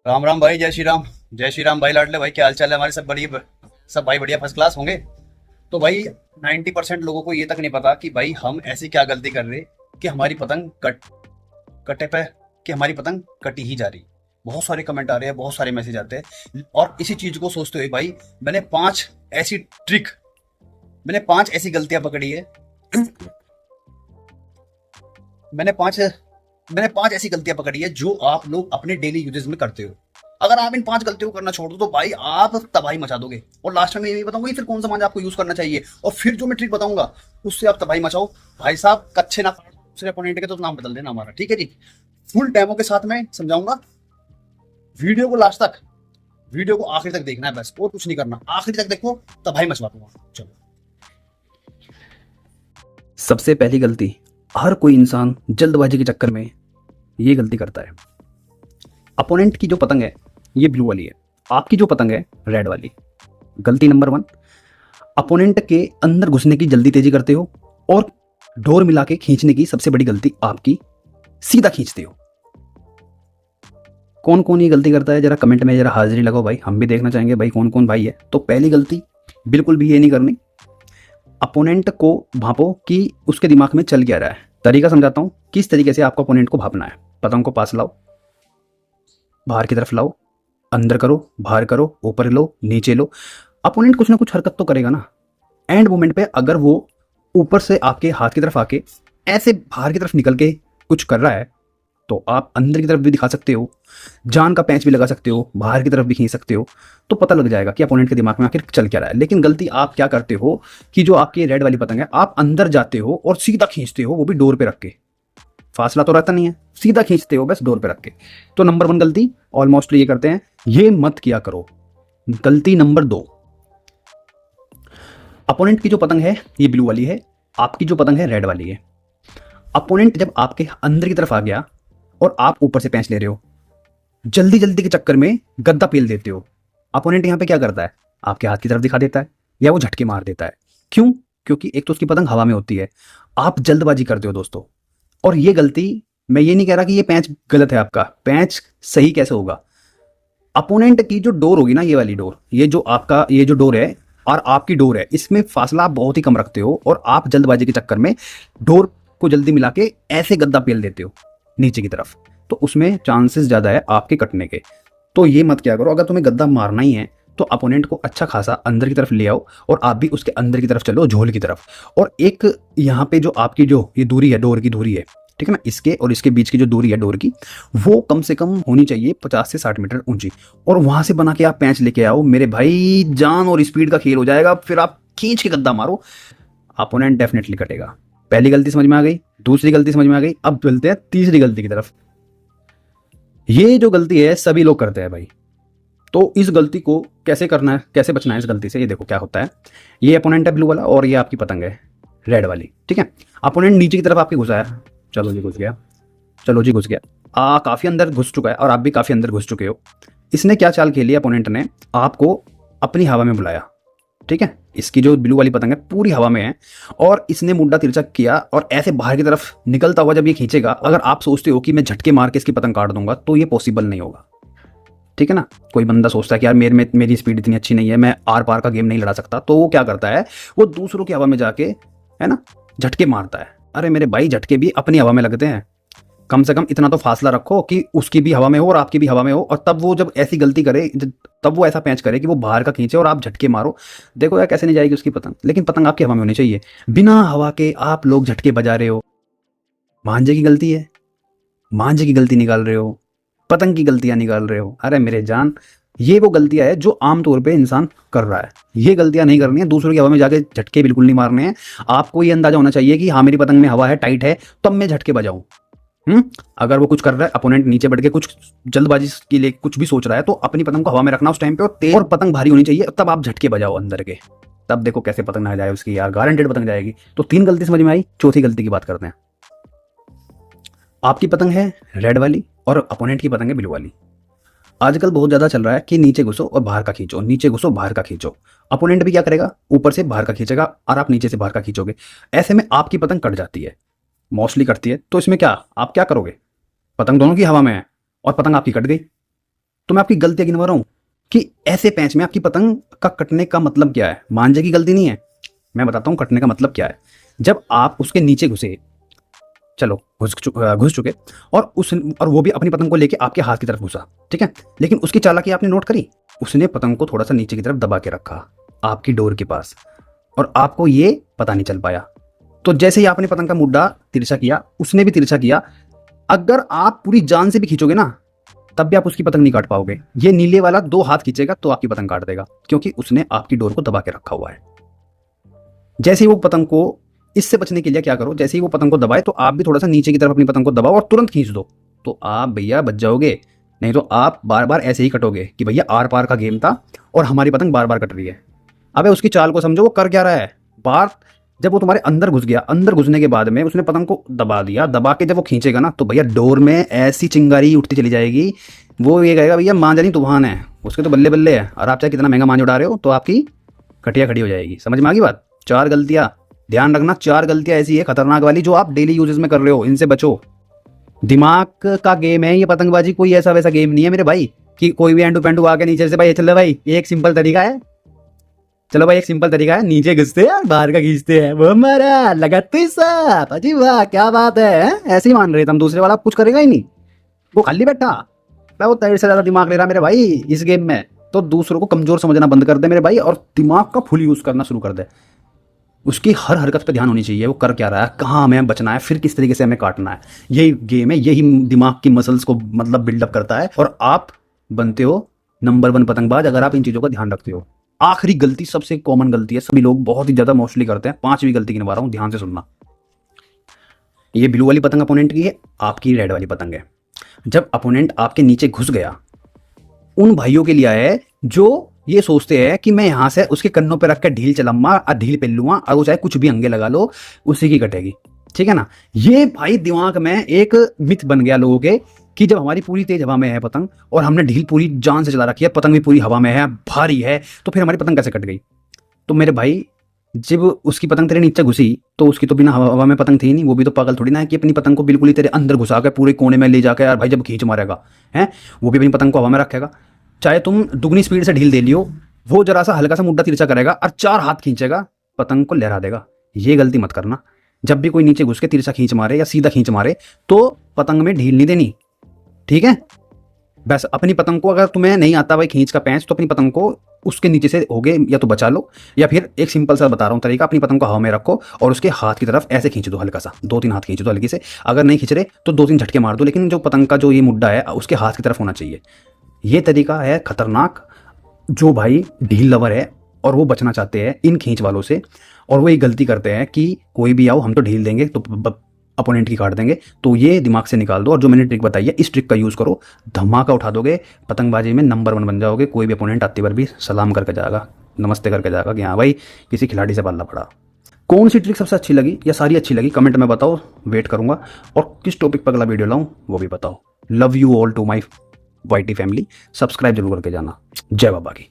राम राम भाई, जय श्री राम। जय श्री राम भाई, लाडले भाई, क्या हाल चाल है हमारे? सब बढ़िया। सब भाई बढ़िया, फर्स्ट क्लास होंगे। तो भाई 90% लोगों को ये तक नहीं पता कि भाई हम ऐसी क्या गलती कर रहे कि हमारी पतंग कटे पे, कि हमारी पतंग कटी ही जा रही। बहुत सारे कमेंट आ रहे हैं, बहुत सारे मैसेज आते हैं, और इसी चीज को सोचते हुए भाई मैंने पांच ऐसी ट्रिक, मैंने पांच ऐसी गलतियां पकड़ी है। मैंने पांच मैंने पांच ऐसी गलतियां पकड़ी है जो आप लोग अपने डेली यूजेस में करते हो। अगर आप इन पांच गलतियों को करना छोड़ दो तो भाई आप तबाही मचा दोगे। और लास्ट में मैं ये भी बताऊंगा कि फिर कौन सा मांझा आपको यूज करना चाहिए, और फिर जो मैं ट्रिक बताऊंगा उससे आप तबाही मचाओ। भाई साहब, कच्चे ना दूसरे अपोनेंट के तो नाम बदल देना हमारा, ठीक है जी। फुल डेमो के साथ में समझाऊंगा। वीडियो को लास्ट तक, वीडियो को आखिर तक देखना है बस, और कुछ नहीं करना। आखिर तक देखो, तबाही मचवा दूंगा। चलो। सबसे पहली गलती, हर कोई इंसान जल्दबाजी के चक्कर में ये गलती करता है। अपोनेंट की जो पतंग है ये ब्लू वाली है, आपकी जो पतंग है रेड वाली। गलती नंबर 1, अपोनेंट के अंदर घुसने की जल्दी तेजी करते हो, और डोर मिला के खींचने की सबसे बड़ी गलती आपकी, सीधा खींचते हो। कौन कौन ये गलती करता है जरा कमेंट में जरा हाजिरी लगाओ भाई, हम भी देखना चाहेंगे भाई कौन कौन भाई है। तो पहली गलती, बिल्कुल भी ये नहीं करनी। अपोनेंट को भांपो कि उसके दिमाग में चल क्या रहा है। तरीका समझाता हूं किस तरीके से आपको अपोनेंट को भापना है। पतंग को पास लाओ, बाहर की तरफ लाओ, अंदर करो, बाहर करो, ऊपर लो, नीचे लो। अपोनेंट कुछ ना कुछ हरकत तो करेगा ना। एंड मोमेंट पे अगर वो ऊपर से आपके हाथ की तरफ आके ऐसे बाहर की तरफ निकल के कुछ कर रहा है, तो आप अंदर की तरफ भी दिखा सकते हो, जान का पैंच भी लगा सकते हो, बाहर की तरफ भी खींच सकते हो। तो पता लग जाएगा कि अपोनेंट के दिमाग में आखिर चल क्या रहा है। लेकिन गलती आप क्या करते हो कि जो आपकी रेड वाली पतंग है, आप अंदर जाते हो और सीधा खींचते हो, वो भी डोर पे रख के। फासला तो रहता नहीं है, सीधा खींचते हो बस डोर पे रख के। तो नंबर 1 गलती ऑलमोस्ट ये करते हैं, ये मत किया करो। गलती नंबर 2, अपोनेंट की जो पतंग है ये ब्लू वाली है, आपकी जो पतंग है रेड वाली है। अपोनेंट जब आपके अंदर की तरफ आ गया और आप ऊपर से पैंच ले रहे हो, जल्दी जल्दी के चक्कर में गद्दा पेल देते हो। अपोनेंट यहां पे क्या करता है, आपके हाथ की तरफ दिखा देता है या वो झटके मार देता है। क्यों? क्योंकि एक तो उसकी पतंग हवा में होती है, आप जल्दबाजी करते हो दोस्तों। और ये गलती, मैं ये नहीं कह रहा कि ये पैंच गलत है आपका, पैंच सही कैसे होगा। अपोनेंट की जो डोर होगी ना, ये वाली डोर, ये जो आपका ये जो डोर है और आपकी डोर है, इसमें फासला आप बहुत ही कम रखते हो, और आप जल्दबाजी के चक्कर में डोर को जल्दी मिला के ऐसे गद्दा पेल देते हो नीचे की तरफ। तो उसमें चांसेस ज़्यादा है आपके कटने के। तो ये मत क्या करो। अगर तुम्हें गद्दा मारना ही है तो अपोनेंट को अच्छा खासा अंदर की तरफ ले आओ, और आप भी उसके अंदर की तरफ चलो, झोल की तरफ। और एक यहाँ पे जो आपकी जो ये दूरी है, डोर की दूरी है, ठीक है ना, इसके और इसके बीच की जो दूरी है डोर की, वो कम से कम होनी चाहिए 50 से 60 मीटर ऊंची। और वहां से बना के आप पैंच लेके आओ, मेरे भाई जान और स्पीड का खेल हो जाएगा। फिर आप खींच के गद्दा मारो, अपोनेंट डेफिनेटली कटेगा। पहली गलती समझ में आ गई, दूसरी गलती समझ में आ गई। अब चलते हैं तीसरी गलती की तरफ। ये जो गलती है सभी लोग करते हैं भाई। तो इस गलती को कैसे करना है, कैसे बचना है इस गलती से, ये देखो क्या होता है। ये अपोनेंट है ब्लू वाला और ये आपकी पतंग है रेड वाली, ठीक है। अपोनेंट नीचे की तरफ आपके घुसाया, चलो जी घुस गया, चलो जी घुस गया, काफी अंदर घुस चुका है और आप भी काफी अंदर घुस चुके हो। इसने क्या चाल खेली, अपोनेंट ने आपको अपनी हवा में बुलाया, ठीक है। इसकी जो ब्लू वाली पतंग है पूरी हवा में है, और इसने मुड्डा तिरछा किया और ऐसे बाहर की तरफ निकलता हुआ जब ये खींचेगा, अगर आप सोचते हो कि मैं झटके मार के इसकी पतंग काट दूंगा, तो ये पॉसिबल नहीं होगा, ठीक है ना। कोई बंदा सोचता है कि यार मेरी स्पीड इतनी अच्छी नहीं है, मैं आर पार का गेम नहीं लड़ा सकता, तो वो क्या करता है, वो दूसरों की हवा में जाके, है ना, झटके मारता है। अरे मेरे भाई, झटके भी अपनी हवा में लगते हैं। कम से कम इतना तो फासला रखो कि उसकी भी हवा में हो और आपकी भी हवा में हो, और तब वो जब ऐसी गलती करे, तब वो ऐसा पैंच करे कि वो बाहर का खींचे और आप झटके मारो। देखो यार कैसे नहीं जाएगी उसकी पतंग। लेकिन पतंग आपकी हवा में होनी चाहिए। बिना हवा के आप लोग झटके बजा रहे हो, मांझे की गलती है, मांझे की गलती निकाल रहे हो, पतंग की गलतियां निकाल रहे हो। अरे मेरे जान, ये वो गलतियां है जो आमतौर पे इंसान कर रहा है। ये गलतियां नहीं करनी है, दूसरों की हवा में जाके झटके बिल्कुल नहीं मारने हैं। आपको ये अंदाजा होना चाहिए कि हाँ मेरी पतंग में हवा है, टाइट है, तब मैं झटके बजाऊं। अगर वो कुछ कर रहा है, अपोनेंट नीचे बैठ के कुछ जल्दबाजी के लिए कुछ भी सोच रहा है, तो अपनी पतंग को हवा में रखना उस टाइम पे, और तेज और पतंग भारी होनी चाहिए, तब आप झटके बजाओ अंदर के। तब देखो कैसे पतंग ना जाए उसकी, यार गारंटेड पतंग जाएगी। तो 3 गलती समझ में आई। चौथी गलती की बात करते हैं। आपकी पतंग है रेड वाली और अपोनेंट की पतंग है ब्लू वाली। आजकल बहुत ज्यादा चल रहा है कि नीचे घुसो और बाहर का खींचो, नीचे घुसो बाहर का खींचो। अपोनेंट भी क्या करेगा, ऊपर से बाहर का खींचेगा और आप नीचे से बाहर का खींचोगे। ऐसे में आपकी पतंग कट जाती है, मोस्टली करती है। तो इसमें क्या, आप क्या करोगे, पतंग दोनों की हवा में है और पतंग आपकी कट गई। तो मैं आपकी गलतियां गिनवा रहा हूं कि ऐसे पैंच में आपकी पतंग का कटने का मतलब क्या है। मांझे की गलती नहीं है, मैं बताता हूं कटने का मतलब क्या है। जब आप उसके नीचे घुसे, चलो घुस चुके, और वो भी अपनी पतंग को लेके आपके हाथ की तरफ घुसा, ठीक है, लेकिन उसकी चालाकी आपने नोट करी। उसने पतंग को थोड़ा सा नीचे की तरफ दबा के रखा आपकी डोर के पास, और आपको ये पता नहीं चल पाया। तो जैसे ही आपने पतंग का मुड्डा तिरछा किया, उसने भी तिरछा किया। अगर आप पूरी जान से भी खींचोगे ना, तब भी आप उसकी पतंग नहीं काट पाओगे। ये नीले वाला 2 हाथ खींचेगा तो आपकी पतंग काट देगा, क्योंकि उसने आपकी डोर को दबा के रखा हुआ है। जैसे ही वो पतंग को, इससे बचने के लिए क्या करो, जैसे ही वो पतंग को दबाए तो आप भी थोड़ा सा नीचे की तरफ अपनी पतंग को दबाओ और तुरंत खींच दो, तो आप भैया बच जाओगे। नहीं तो आप बार बार ऐसे ही कटोगे कि भैया आर पार का गेम था और हमारी पतंग बार बार कट रही है। अबे उसकी चाल को समझो, वो कर क्या रहा है। बार जब वो तुम्हारे अंदर घुस गया, अंदर घुसने के बाद में उसने पतंग को दबा दिया, दबा के जब वो खींचेगा ना, तो भैया डोर में ऐसी चिंगारी उठती चली जाएगी। वो ये कहेगा भैया मांझा नहीं तूफान है, उसके तो बल्ले बल्ले है। और आप चाहे कितना महंगा मांझ उड़ा रहे हो, तो आपकी कटिया खड़ी हो जाएगी। समझ में आ गई बात। 4 गलतियां ध्यान रखना, 4 गलतियां ऐसी है खतरनाक वाली जो आप डेली यूजेस में कर रहे हो, इनसे बचो। दिमाग का गेम है ये पतंगबाजी, कोई ऐसा वैसा गेम नहीं है मेरे भाई कि कोई भी एंडू पेंडू आके नीचे से, भाई चलो भाई एक सिंपल तरीका है, चलो भाई एक सिंपल तरीका है, नीचे घुसते हैं बाहर का खींचते हैं, वो हमारा लगाते साहब। अजी वाह क्या बात है, ऐसे ही मान रहे थे हम। दूसरे वाला कुछ करेगा ही नहीं, वो खाली बैठा। मैं वो तेरे से ज्यादा दिमाग ले रहा मेरे भाई इस गेम में, तो दूसरों को कमजोर समझना बंद कर दे मेरे भाई, और दिमाग का फुल यूज करना शुरू कर दे। उसकी हर हरकत पे ध्यान होनी चाहिए, वो कर क्या रहा है, कहाँ हमें बचना है, फिर किस तरीके से हमें काटना है। यही गेम है, यही दिमाग की मसल्स को मतलब बिल्डअप करता है, और आप बनते हो नंबर 1 पतंगबाज अगर आप इन चीज़ों का ध्यान रखते हो। आखिरी गलती सबसे कॉमन गलती है, सभी लोग बहुत ही ज़्यादा मोस्टली करते हैं। 5वीं गलती गिनवा रहा हूँ, ध्यान से सुनना। ये ब्लू वाली पतंग अपोनेंट की है, आपकी रेड वाली पतंग है। जब अपोनेंट आपके नीचे घुस गया, उन भाइयों के लिए है जो ये सोचते हैं कि मैं यहां से उसके कन्नों पे रख के ढील चलम्मा और ढील पे लूंगा, और वो चाहे कुछ भी अंगे लगा लो उसी की कटेगी, ठीक है ना। ये भाई दिमाग में एक मिथ बन गया लोगों के कि जब हमारी पूरी तेज हवा में है पतंग और हमने ढील पूरी जान से चला रखी है, पतंग भी पूरी हवा में है, भारी है, तो फिर हमारी पतंग कैसे कट गई। तो मेरे भाई जब उसकी पतंग तेरे नीचे घुसी तो उसकी तो बिना हवा में पतंग थी नहीं, वो भी तो पागल थोड़ी ना है कि अपनी पतंग को बिल्कुल ही तेरे अंदर घुसा के पूरे कोने में ले जाकर यार भाई जब खींच मारेगा है, वो भी अपनी पतंग को हवा में रखेगा। चाहे तुम दुगनी स्पीड से ढील दे लियो, वो जरा सा हल्का सा मुड्डा तिरछा करेगा और 4 हाथ खींचेगा, पतंग को लहरा देगा। ये गलती मत करना। जब भी कोई नीचे घुस के तिरछा खींच मारे या सीधा खींच मारे तो पतंग में ढील नहीं देनी, ठीक है। बस अपनी पतंग को, अगर तुम्हें नहीं आता भाई खींच का पैंच, तो अपनी पतंग को उसके नीचे से होगे या तो बचा लो, या फिर एक सिंपल सा बता रहा हूँ तरीका, अपनी पतंग को हवा में रखो और उसके हाथ की तरफ ऐसे खींच दो, हल्का सा 2-3 हाथ खींच दो हल्की से। अगर नहीं खींच रहे तो 2-3 झटके मार दो, लेकिन जो पतंग का जो ये मुड्डा है उसके हाथ की तरफ होना चाहिए। ये तरीका है खतरनाक। जो भाई ढील लवर है और वो बचना चाहते हैं इन खींच वालों से, और वो ये गलती करते हैं कि कोई भी आओ हम तो ढील देंगे तो अपोनेंट की काट देंगे, तो ये दिमाग से निकाल दो। और जो मैंने ट्रिक बताई है इस ट्रिक का यूज़ करो, धमाका उठा दोगे, पतंगबाजी में नंबर 1 बन जाओगे। कोई भी अपोनेंट आते बार भी सलाम करके जाएगा, नमस्ते करके जाएगा कि हाँ भाई किसी खिलाड़ी से पालना पड़ा। कौन सी ट्रिक सबसे अच्छी लगी या सारी अच्छी लगी कमेंट में बताओ, वेट करूंगा। और किस टॉपिक पर अगला वीडियो लाऊं वो भी बताओ। Love you all to my YT family, subscribe जरूर करके जाना। जय बाबा की।